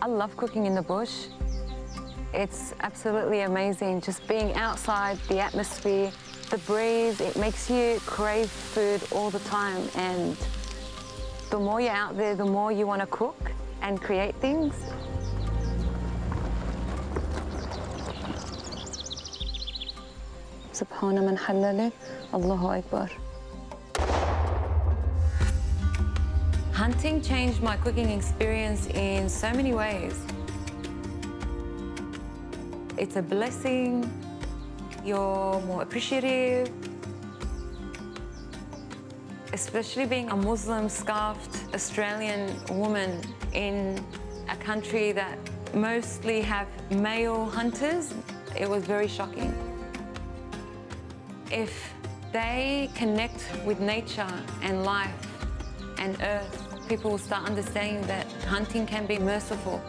I love cooking in the bush. It's absolutely amazing, just being outside, the atmosphere, the breeze, it makes you crave food all the time. And the more you're out there, the more you want to cook and create things. Subhana man halal, Allahu Akbar. Hunting changed my cooking experience in so many ways. It's a blessing, you're more appreciative, especially being a Muslim scarfed Australian woman in a country that mostly have male hunters. It was very shocking. If they connect with nature and life and earth, people will start understanding that hunting can be merciful.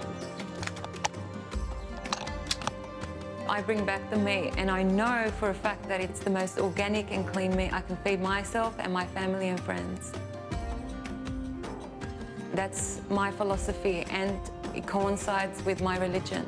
I bring back the meat, and I know for a fact that it's the most organic and clean meat I can feed myself and my family and friends. That's my philosophy, and it coincides with my religion.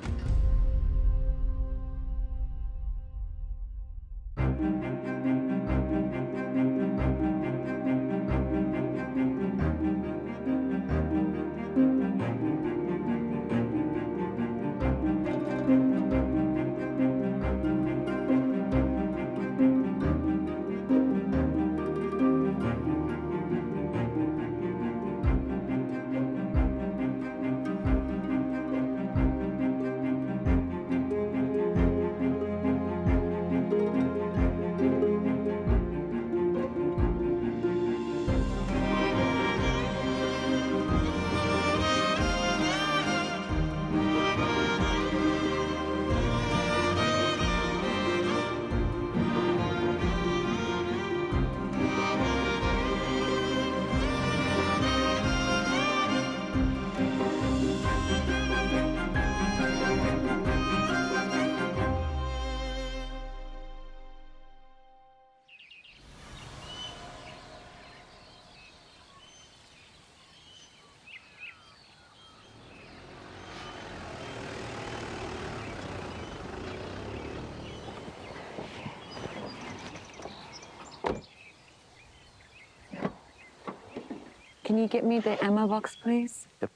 Can you get me the ammo box, please? Yep.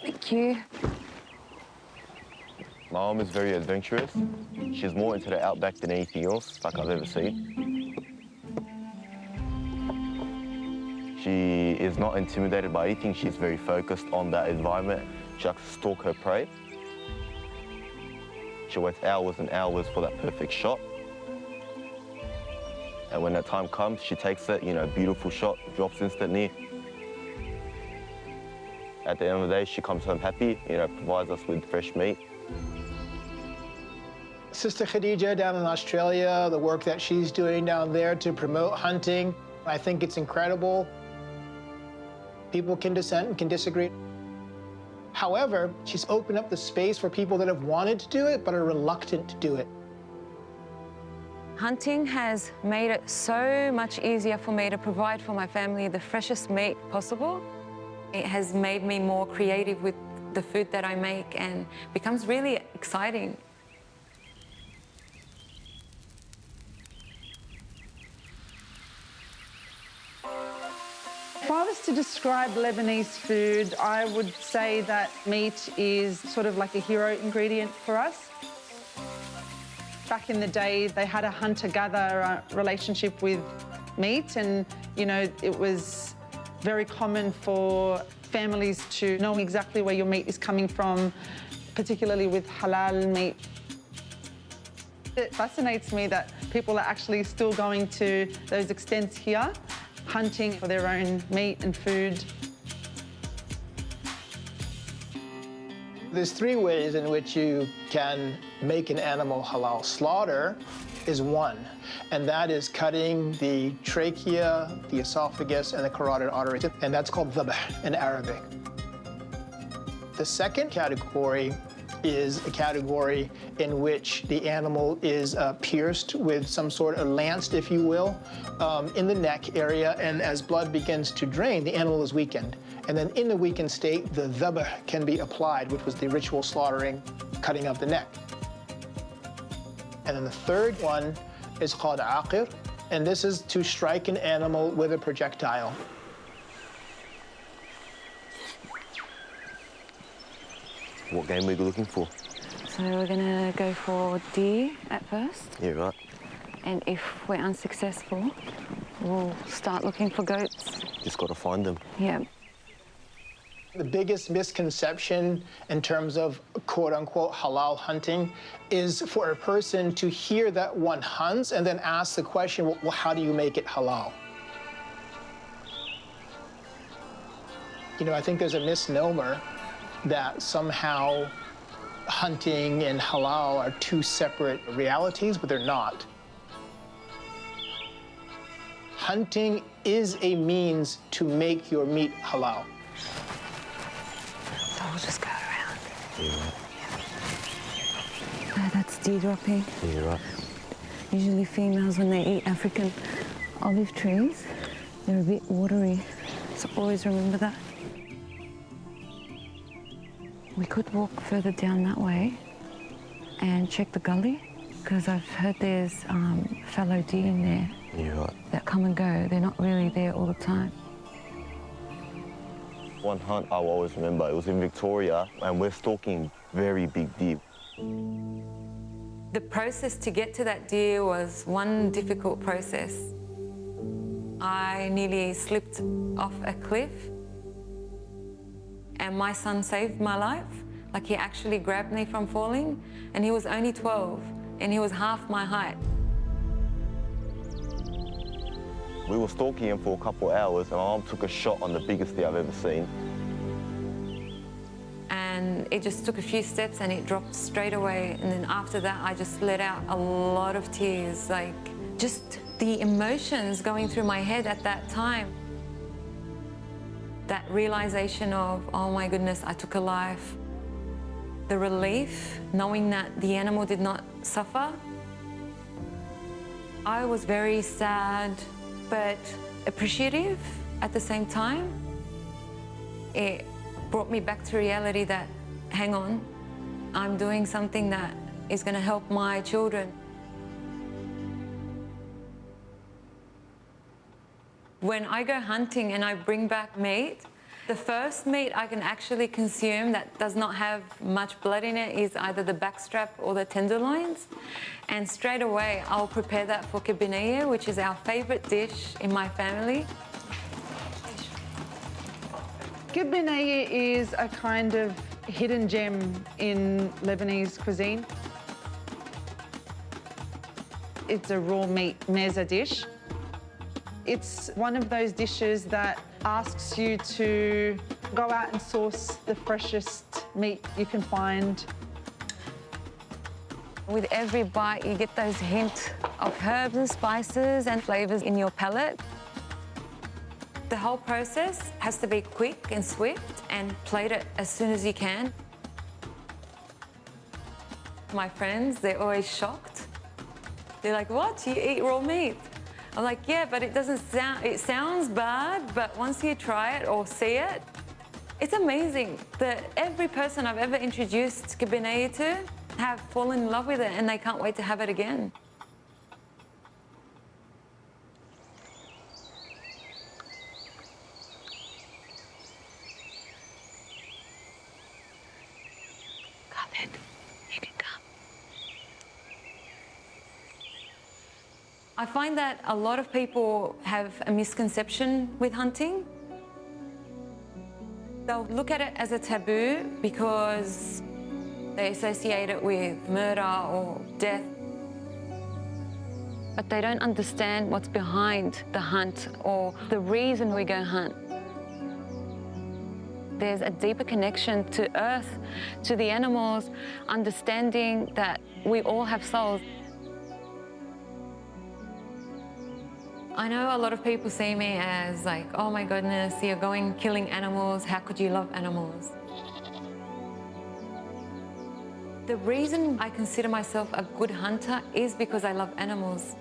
Thank you. My mom is very adventurous. She's more into the outback than anything else like I've ever seen. She is not intimidated by anything. She's very focused on that environment. She likes to stalk her prey. She waits hours and hours for that perfect shot. And when that time comes, she takes it, beautiful shot, drops instantly. At the end of the day, she comes home happy, provides us with fresh meat. Sister Kadeja down in Australia, the work that she's doing down there to promote hunting, I think it's incredible. People can dissent and can disagree. However, she's opened up the space for people that have wanted to do it but are reluctant to do it. Hunting has made it so much easier for me to provide for my family the freshest meat possible. It has made me more creative with the food that I make and becomes really exciting. If I was to describe Lebanese food, I would say that meat is sort of like a hero ingredient for us. Back in the day, they had a hunter-gatherer relationship with meat, and, it was very common for families to know exactly where your meat is coming from, particularly with halal meat. It fascinates me that people are actually still going to those extents here, hunting for their own meat and food. There's 3 ways in which you can make an animal halal. Slaughter is one, and that is cutting the trachea, the esophagus, and the carotid arteries, and that's called dhabh in Arabic. The second category is a category in which the animal is pierced with some sort of lanced, if you will, in the neck area, and as blood begins to drain, the animal is weakened. And then in the weakened state, the dhabh can be applied, which was the ritual slaughtering, cutting of the neck. And then the third one is called aqir, and this is to strike an animal with a projectile. What game are you looking for? So we're gonna go for deer at first. Yeah, right. And if we're unsuccessful, we'll start looking for goats. Just got to find them. Yeah. The biggest misconception in terms of quote-unquote halal hunting is for a person to hear that one hunts and then ask the question, well, how do you make it halal? You know, I think there's a misnomer that somehow hunting and halal are two separate realities, but they're not. Hunting is a means to make your meat halal. So we'll just go around. Yeah, right. Oh, that's deer dropping. Yeah, right. Usually females, when they eat African olive trees, they're a bit watery. So always remember that. We could walk further down that way and check the gully, because I've heard there's fallow deer in there. Yeah, right. That come and go. They're not really there all the time. One hunt I will always remember, it was in Victoria, and we're stalking very big deer. The process to get to that deer was one difficult process. I nearly slipped off a cliff, and my son saved my life. Like, he actually grabbed me from falling, and he was only 12, and he was half my height. We were stalking him for a couple of hours, and my mum took a shot on the biggest deer I've ever seen. And it just took a few steps and it dropped straight away. And then after that, I just let out a lot of tears, like just the emotions going through my head at that time. That realization of, oh my goodness, I took a life. The relief, knowing that the animal did not suffer. I was very sad, but appreciative at the same time. It brought me back to reality that, hang on, I'm doing something that is going to help my children. When I go hunting and I bring back meat, the first meat I can actually consume that does not have much blood in it is either the backstrap or the tenderloins. And straight away, I'll prepare that for Kadeja, which is our favorite dish in my family. Kadeja is a kind of hidden gem in Lebanese cuisine. It's a raw meat mezza dish. It's one of those dishes that asks you to go out and source the freshest meat you can find. With every bite, you get those hints of herbs and spices and flavors in your palate. The whole process has to be quick and swift, and plate it as soon as you can. My friends, they're always shocked. They're like, what, you eat raw meat? I'm like, yeah, but it doesn't sound, it sounds bad, but once you try it or see it, it's amazing that every person I've ever introduced Kadeja to have fallen in love with it, and they can't wait to have it again. You can come. I find that a lot of people have a misconception with hunting. They'll look at it as a taboo because they associate it with murder or death. But they don't understand what's behind the hunt or the reason we go hunt. There's a deeper connection to earth, to the animals, understanding that we all have souls. I know a lot of people see me as like, oh my goodness, you're going killing animals, how could you love animals? The reason I consider myself a good hunter is because I love animals.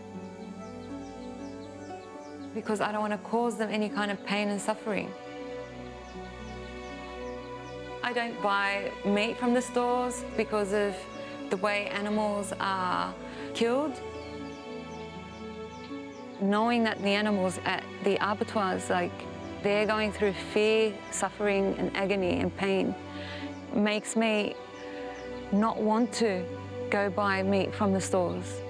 Because I don't want to cause them any kind of pain and suffering. I don't buy meat from the stores because of the way animals are killed. Knowing that the animals at the abattoirs, like, they're going through fear, suffering and agony and pain, makes me not want to go buy meat from the stores.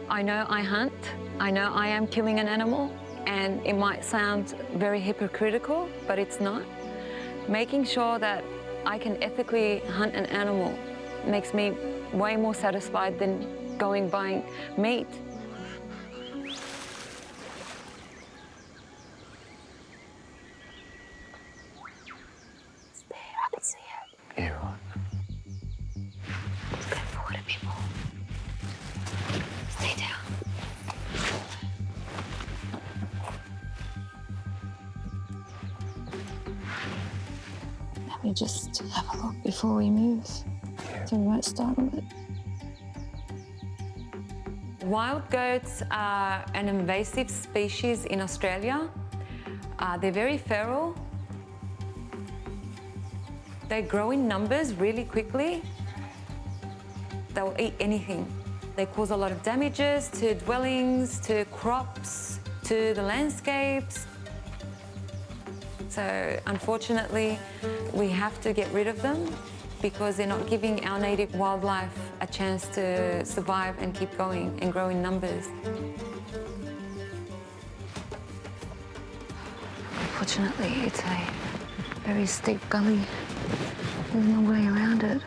I know I hunt, I know I am killing an animal, and it might sound very hypocritical, but it's not. Making sure that I can ethically hunt an animal makes me way more satisfied than buying meat. It's there, I can see it. Yeah, right. Let's go forward a bit more. Stay down. Let me just have a look before we move, so we won't startle it. Wild goats are an invasive species in Australia. They're very feral. They grow in numbers really quickly. They'll eat anything. They cause a lot of damages to dwellings, to crops, to the landscapes. So unfortunately, we have to get rid of them because they're not giving our native wildlife a chance to survive and keep going and grow in numbers. Unfortunately, it's a very steep gully. There's no way around it.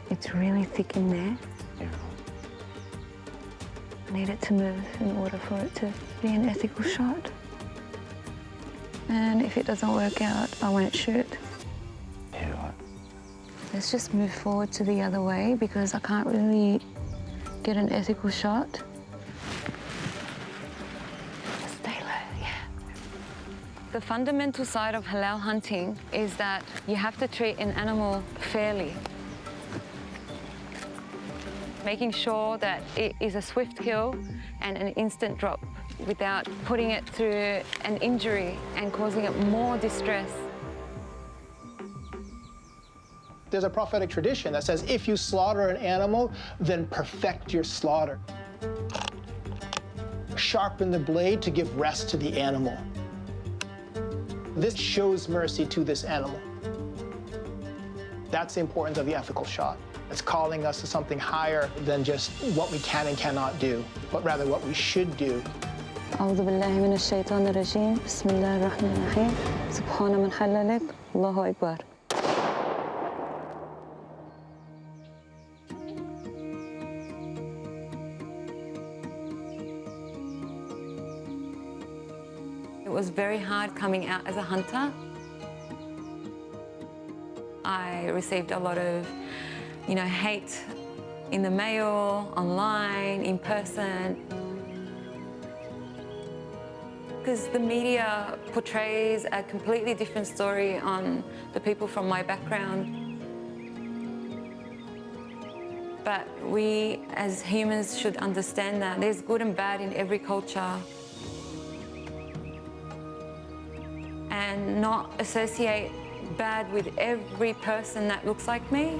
It's really thick in there. Yeah. I need it to move in order for it to be an ethical shot. And if it doesn't work out, I won't shoot. Yeah, right. Let's just move forward to the other way because I can't really get an ethical shot. Stay low, yeah. The fundamental side of halal hunting is that you have to treat an animal fairly. Making sure that it is a swift kill and an instant drop without putting it through an injury and causing it more distress. There's a prophetic tradition that says if you slaughter an animal, then perfect your slaughter. Sharpen the blade to give rest to the animal. This shows mercy to this animal. That's the importance of the ethical shot. It's calling us to something higher than just what we can and cannot do, but rather what we should do. أعوذ بالله من الشيطان الرجيم بسم الله الرحمن الرحيم سبحان من حللك الله أكبر. It was very hard coming out as a hunter. I received a lot of, hate in the mail, online, in person. Because the media portrays a completely different story on the people from my background. But we as humans should understand that there's good and bad in every culture. And not associate bad with every person that looks like me.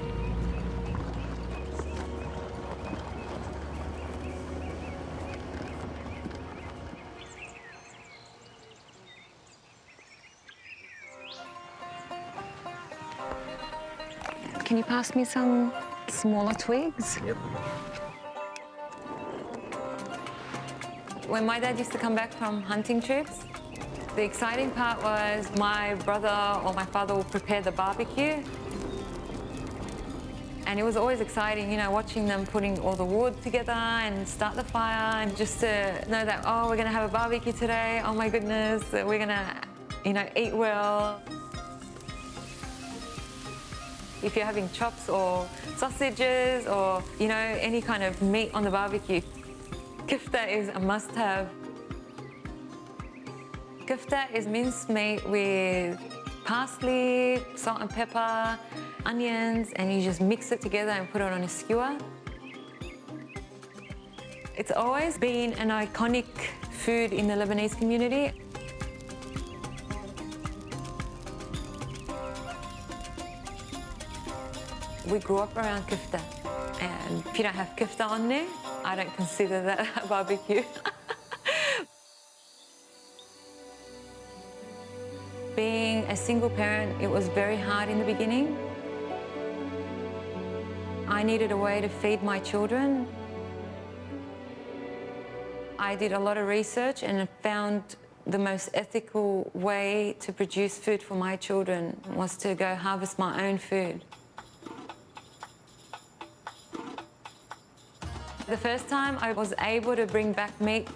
Can you pass me some smaller twigs? Yep. When my dad used to come back from hunting trips, the exciting part was my brother or my father would prepare the barbecue. And it was always exciting, watching them putting all the wood together and start the fire, and just to know that, oh, we're gonna have a barbecue today, oh my goodness, we're gonna, eat well. If you're having chops or sausages or, any kind of meat on the barbecue, kifta is a must-have. Kifta is minced meat with parsley, salt and pepper, onions, and you just mix it together and put it on a skewer. It's always been an iconic food in the Lebanese community. We grew up around kifta, and if you don't have kifta on there, I don't consider that a barbecue. Being a single parent, it was very hard in the beginning. I needed a way to feed my children. I did a lot of research and found the most ethical way to produce food for my children was to go harvest my own food. The first time I was able to bring back meat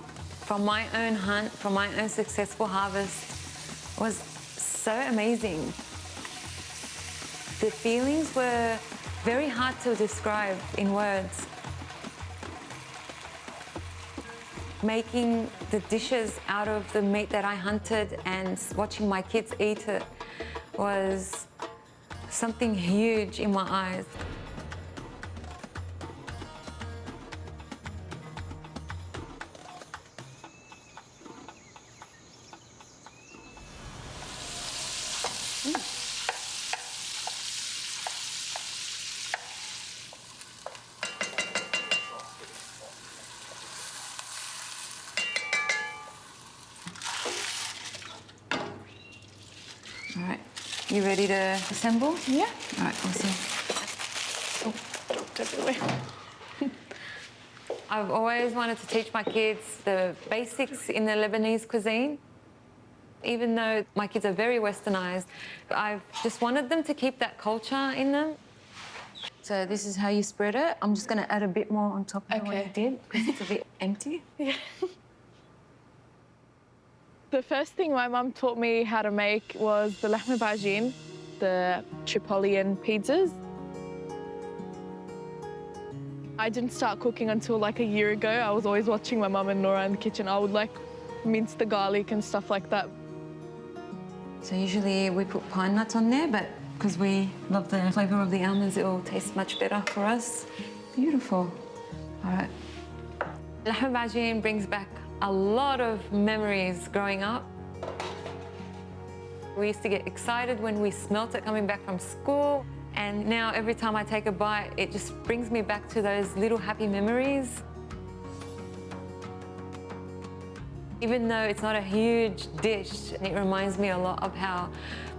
from my own hunt, from my own successful harvest, was so amazing. The feelings were very hard to describe in words. Making the dishes out of the meat that I hunted and watching my kids eat it was something huge in my eyes. All right, you ready to assemble? Yeah. All right, awesome. Oh, dropped everywhere. I've always wanted to teach my kids the basics in the Lebanese cuisine. Even though my kids are very westernized, I've just wanted them to keep that culture in them. So this is how you spread it. I'm just going to add a bit more on top of what you did because it's a bit empty. Yeah. The first thing my mum taught me how to make was the lahme bajin, the Tripolian pizzas. I didn't start cooking until like a year ago. I was always watching my mum and Nora in the kitchen. I would like mince the garlic and stuff like that. So usually we put pine nuts on there, but because we love the flavour of the almonds, it will taste much better for us. Beautiful. All right. Lahme bajin brings back a lot of memories growing up. We used to get excited when we smelt it coming back from school, and now every time I take a bite, it just brings me back to those little happy memories. Even though it's not a huge dish, it reminds me a lot of how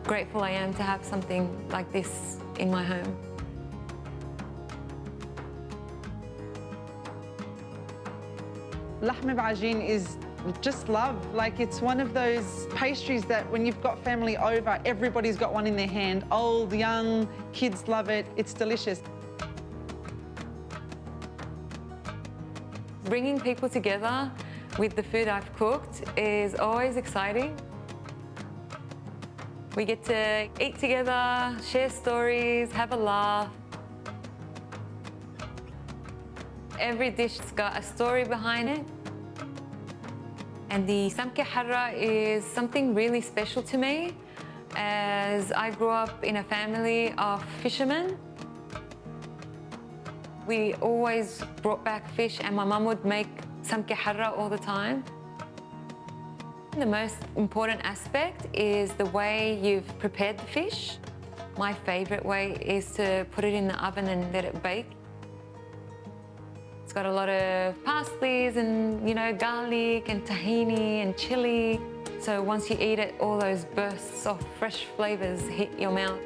grateful I am to have something like this in my home. Lahme bajin is just love. Like, it's one of those pastries that when you've got family over, everybody's got one in their hand. Old, young, kids love it. It's delicious. Bringing people together with the food I've cooked is always exciting. We get to eat together, share stories, have a laugh. Every dish's got a story behind it. And the samke harra is something really special to me, as I grew up in a family of fishermen. We always brought back fish, and my mum would make samke harra all the time. The most important aspect is the way you've prepared the fish. My favourite way is to put it in the oven and let it bake. It's got a lot of parsleys and, you know, garlic and tahini and chili. So once you eat it, all those bursts of fresh flavours hit your mouth.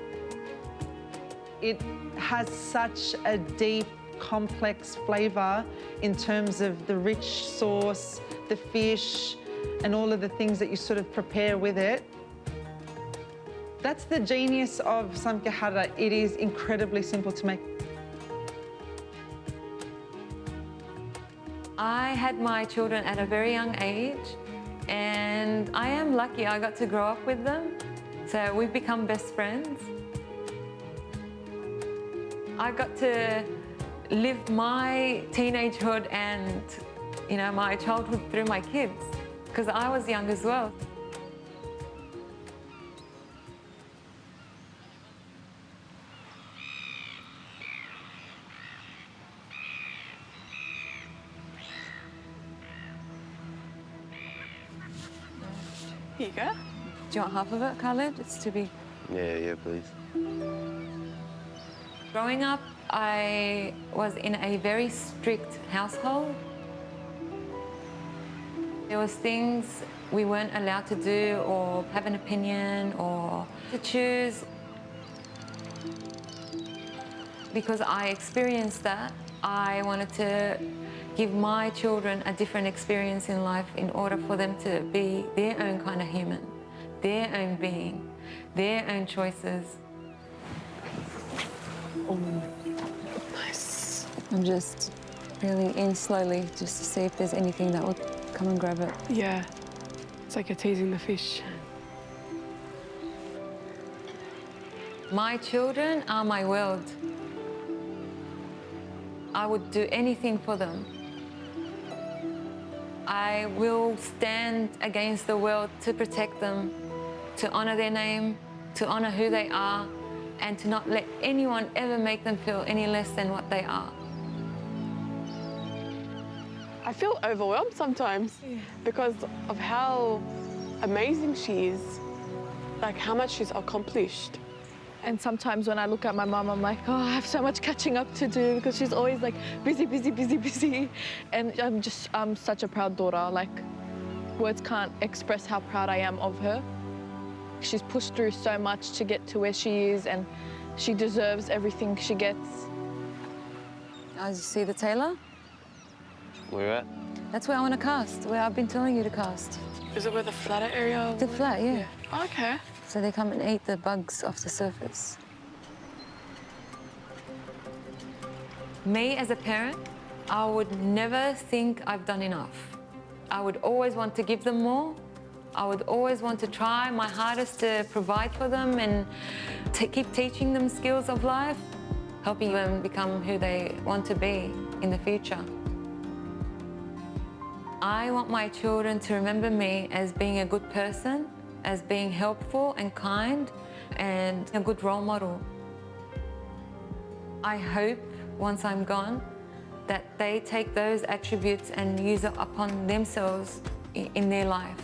It has such a deep, complex flavour in terms of the rich sauce, the fish, and all of the things that you sort of prepare with it. That's the genius of samke harra. It is incredibly simple to make. I had my children at a very young age, and I am lucky I got to grow up with them. So we've become best friends. I got to live my teenagehood and, you know, my childhood through my kids, because I was young as well. Here you go. Do you want half of it, Khaled? It's too big. Yeah, please. Growing up, I was in a very strict household. There was things we weren't allowed to do or have an opinion or to choose. Because I experienced that, I wanted to give my children a different experience in life in order for them to be their own kind of human, their own being, their own choices. Oh, nice. I'm just really in slowly just to see if there's anything that will come and grab it. Yeah, it's like you're teasing the fish. My children are my world. I would do anything for them. I will stand against the world to protect them, to honor their name, to honor who they are, and to not let anyone ever make them feel any less than what they are. I feel overwhelmed sometimes because of how amazing she is, like how much she's accomplished. And sometimes when I look at my mum, I'm like, oh, I have so much catching up to do because she's always like busy, busy, busy, busy. And I'm such a proud daughter. Like, words can't express how proud I am of her. She's pushed through so much to get to where she is, and she deserves everything she gets. As you see the tailor? Where you at? That's where I want to cast, where I've been telling you to cast. Is it where the flatter area? The flat, yeah. Oh, okay. So they come and eat the bugs off the surface. Me as a parent, I would never think I've done enough. I would always want to give them more. I would always want to try my hardest to provide for them and to keep teaching them skills of life, helping them become who they want to be in the future. I want my children to remember me as being a good person, as being helpful and kind, and a good role model. I hope, once I'm gone, that they take those attributes and use it upon themselves in their life.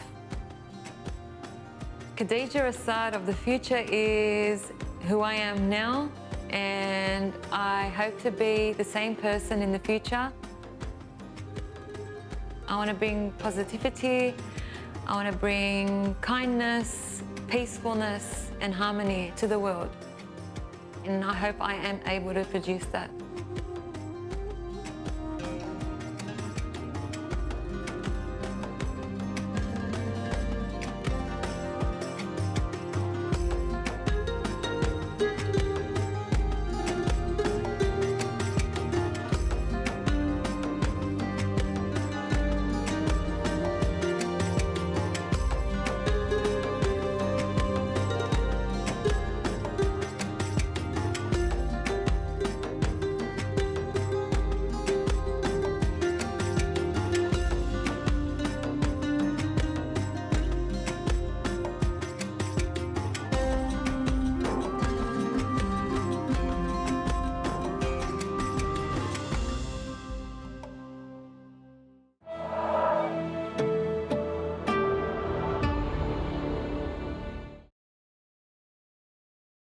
Kadeja Assaad of the future is who I am now, and I hope to be the same person in the future. I want to bring positivity, I want to bring kindness, peacefulness and harmony to the world. And I hope I am able to produce that.